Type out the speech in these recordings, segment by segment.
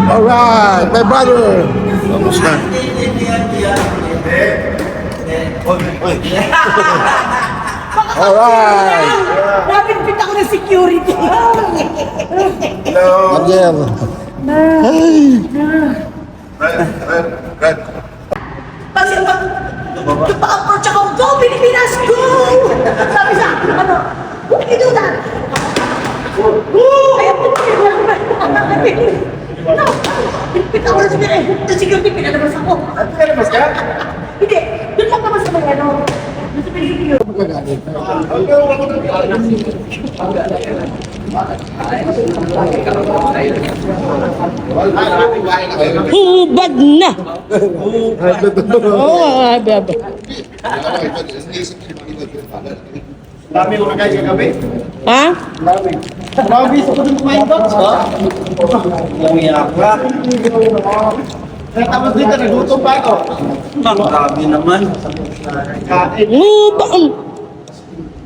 Alright, my brother. Kamusta? Alright. Napinpit ako ng security. Ariel. Hey. Kasi yung pa-approach ako, go Pilipinas, go! Sabi sa akin, ano, who can do that? Kaya pinipit ako ng security, pinalabas ako. Pinalabas ka? Hindi, doon lang naman sa mga ano, doon sa security. Hubad na! Oo, abi. Dami mo na kayo kagabi? Ha? Grabe, sa kung kumain ba? Umiyak ka. Tapos dito, nagutom pa ako. Grabe naman. Kain.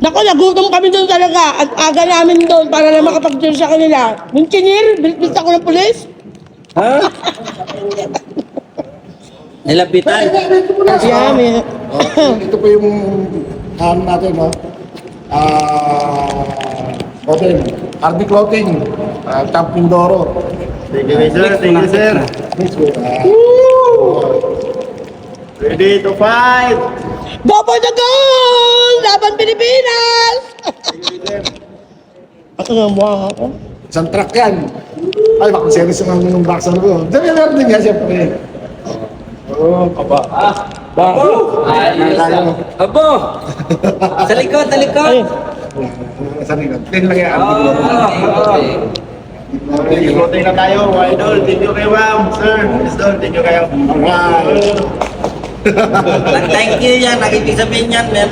Naku, nagutom kami doon talaga. At aga namin doon para na makapag-tour sa kanila. Yung chinir, bilis ako ng pulis. Ha? Nilapitan. Yami. Ito po yung natin, no? Clothing. RB Clothing. Camp Mindoro. Thank you, sir. Thank you, sir. Ready to fight! Go for the goal! Laban Pilipinas! Ako nga mukha ako. Isang truck yan. Ay, baka series yung boxer ko. Meron din yan, siyempre. Oo, kaba. Abo! Sa likod, sa likod! Sa likod. Din lang yan. Clothing na tayo, idol. Thank you kay ma'am, sir. Idol, thank you kayo. Alright. Thank you yan. Nakibig sabihin yan, men.